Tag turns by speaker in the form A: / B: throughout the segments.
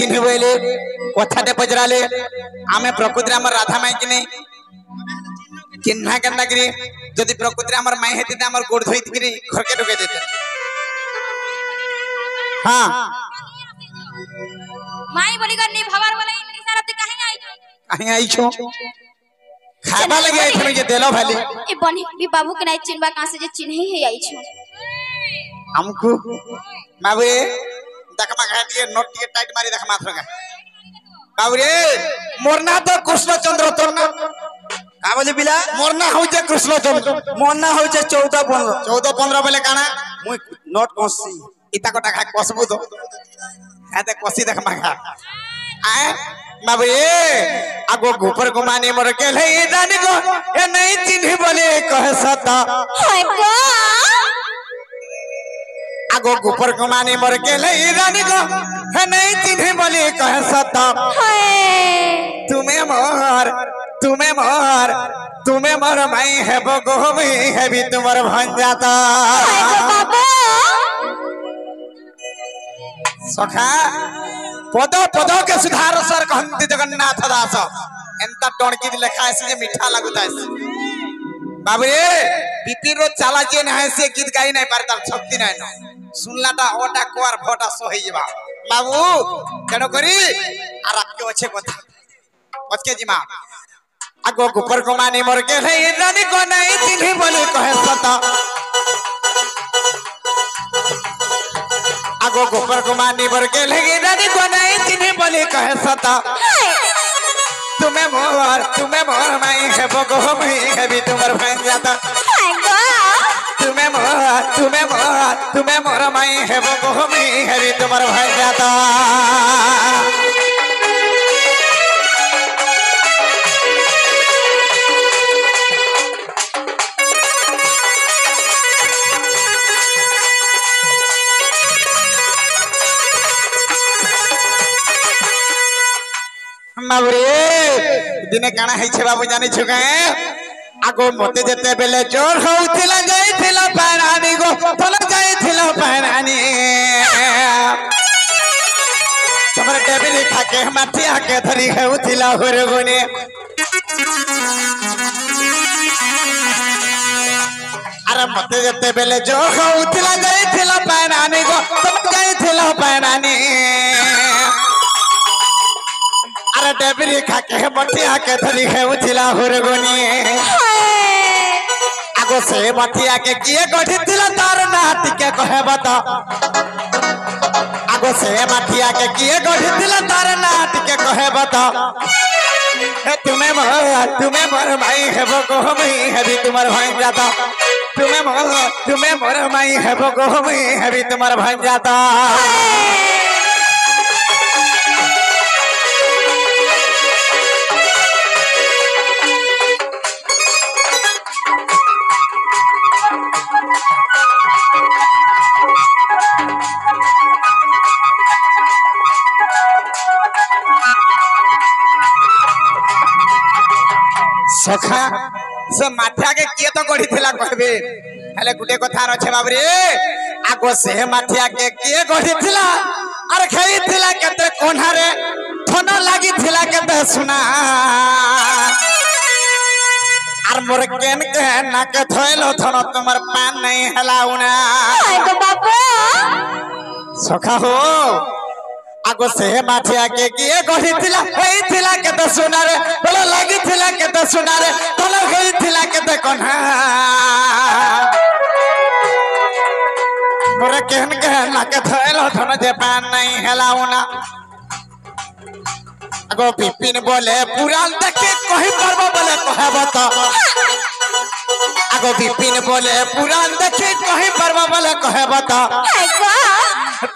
A: चिन्ह बोले कथाटे पचराले आमे प्रकृति आम राधा माई कि नहीं चिन्हा के जदि प्रकृति आम माई हेती आम गोड़ धोई घर के ढुके देते हाँ
B: माई बोली करनी भवर बोले इतनी सारा तू कहीं
A: आई छो खाबा लगे आई थे जे देलो भाली
B: ए बनी भी बाबू के नहीं चिन्हबा कहां से जे चिन्ह ही आई छो
A: हमको बाबू देखमा घाटिए नोट टिके टाइट मारी देखमा थरगा बाबू रे मोरना तो कृष्णचंद्र तोर ना का बोले बिला मोरना हो जे कृष्णचंद्र मोरना हो जे 14 15 बोले काना मुई नोट कोसी इता कोटा खा कसबु तो हाते कोसी देखमा खा आए बाबू ए आगो गोपर गुमानी मोर के ले जानी को ए नहीं चिन्ह बोले कह सता
B: हाय बा
A: आगो गोपर गुमानी मोर के ले जानी को ए नहीं चिन्ह बोले कह सता
B: हाय
A: तुम्हें मोर माई है गोभी है भी तुम्हार भन जाता
B: बाबा
A: सखा पद पद के सुधार सर कहंती जगन्नाथ दास एंता टणकी लेखा ऐसे जे मीठा लागुता है बाबू रे बीपी रो चाला जे नहीं से गीत गाई नहीं पारता शक्ति नहीं न सुनलाटा ओटा कोर भोटा सोही जबा बाबू केनो करी आ राखके अच्छे कथा बचके जिमा आगो गोपर गुमानी मोर के ले जानी को नहीं चिन्ह बोले कहे सता आगो गोपर गुमानी मोर के ले जानी को नहीं चिन्ह बोले कहे सता तुम्हें मोर माई है बगो में है भी तुम्हार बन जाता तुम्हें मोर माई है बगो में है भी तुम्हार बन जाता बाबूरे दिने काना है छे बाबू जानी छुके आगो मते जेते बेले जोर होउथिला जाइथिला पारानी गो तोला जाइथिला पारानी तमरे टेबली खाके माथिया के धरी होउथिला होरगोने अरे मते जेते बेले जोर होउथिला जाइथिला पारानी गो तोला जाइथिला पारानी अरे डेबरी खाके मटिया के धरी है उथिला होरगोनी आगो से मटिया के किए गठितिला तार नाती के कहे बता आगो से मटिया के किए गठितिला तार नाती के कहे बता तुम्हें मोर माई है बगो में है भी तुम्हार भाई जाता तुम्हें मोर माई है बगो में है भी तुम्हार भाई जाता सखा से माठा के किए तो गढ़ी थिला कहबे हेले गुटे कथा रछे बाबू रे आगो से माठिया के किए गढ़ी थिला अरे खई थिला केते कोन्हा रे थन लागी थिला केते सुना आर मोर केन के ना के थइलो थन तमर पान नहीं हलाउना
B: हाय बाबा
A: सखा हो आगो से माठिया के किए गढ़ी थिला हेई थिला केते सुना रे बोलो लागी थिला केते सुना रे तोला हेई थिला केते कोन्हा मोर केन के ना के थइलो थन जे पान नहीं हलाउना आगो पिपिन बोले पुराण देखे कहि परबो बोले कहे बता आगो पिपिन बोले पुराण देखे कहि परबो बोले कहे बता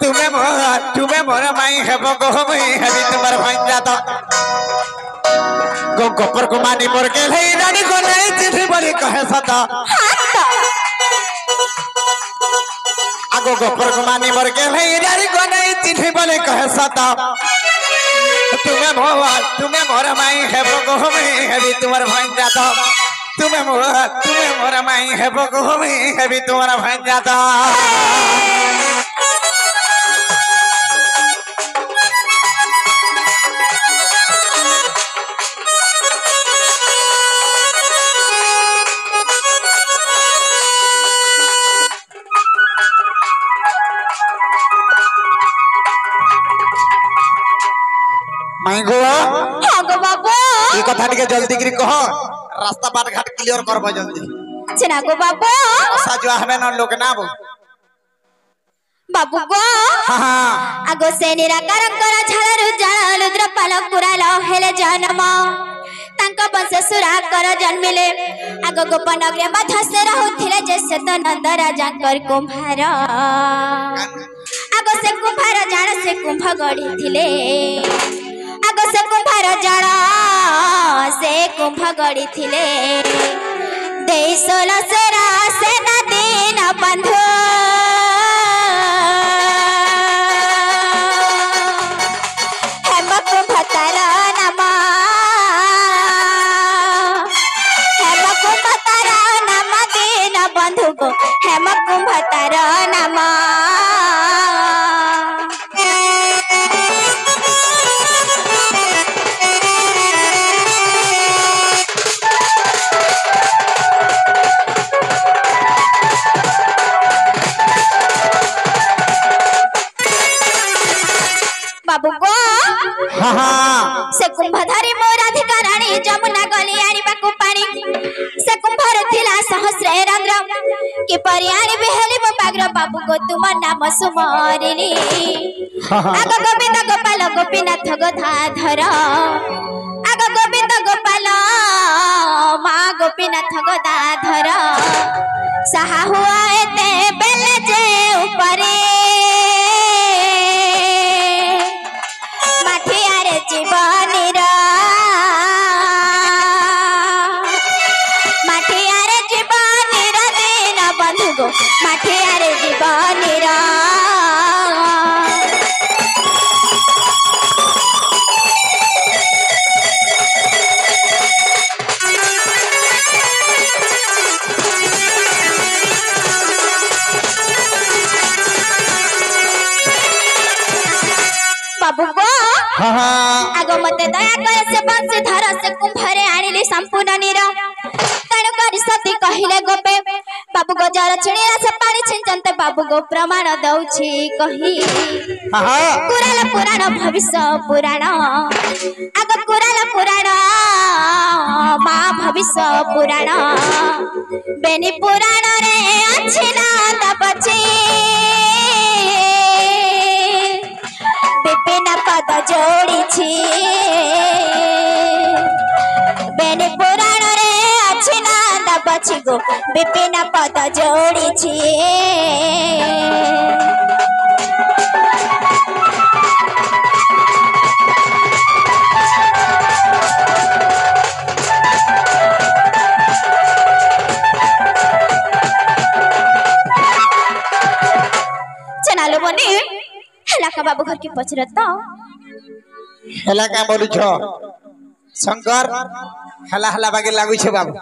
A: तुम्हें मोर माई है बगो में है भी तुम्हार भाई जाता गो गोपर गुमानी मोर के ले रानी को नहीं चिट्ठी बोली कहे सता आगो गोपर गुमानी मोर के ले रानी को नहीं चिट्ठी बोली कहे सता तुम्हें मोर माई है बगो में है भी तुम्हार भाई जाता तुम्हें मोर माई है बगो में है भी तुम्हारा भाई जाता ये कथा टिके जल्दी करी कह रास्ता बाट घाट क्लियर करबो जल्दी
B: चना गो बाबू
A: सा जो हमें न लोग ना बो
B: बाबू गो
A: हां
B: आगो से निराकार कर झालरु जाल रुद्र पालक पुराल हेले जन्म तांका वंश सुरा कर जन्मिले आगो गोपन अग्रे मध्य से रहुथिले जैसे तो नंद राजा कर कुंभार आगो से कुंभार जान से कुंभ गढ़ी थिले आगो से कुंभार जान से कुंभ गढ़ी थिले देई 16 सेरा से नदी न बंधु हेम कुंभ तार नाम हेम कुंभ तार नाम दीन बंधु गो हेम कुंभ तार नाम बाबू गो
A: हां
B: से कुंभधारी मोराधिका रानी जमुना गली आनिबा को पानी से कुंभर थिला सहस्र रंध्र कि परियाणी बेहली बाग्र बाबू गो तुम नाम सुमरिली आग गोविंद गोपाल गोपीनाथ गदाधर आग गोविंद गोपाल मा गोपीनाथ गदाधर साहा हुआ एते बेले जे ऊपरे माठियारे जीवनीरा माठियारे जीवनीरा दीन बंधु गो माठियारे जीवनीरा बाबू गो आगो मते दया करे से बंश धर से कुंभरे आनिली संपूर्ण नीर तणु करी सती कहिले गोपे बाबू गो जर छिणीरा से पानी छिंचंते बाबू गो प्रमाण दउछि कहि कुराल पुराण भविष्य पुराण आगो कुराल पुराण मा भविष्य पुराण बेनी पुराण रे अछि ना तपछि विपिन पद जोड़ी छी बेनी पुराण रे अछि नाद बछि गो विपिन पद जोड़ी छी चनालो बनी हला का बाबू घर के पचरत
A: हेला का बोलु छ शंकर हला हला बागे लागु छ बाबू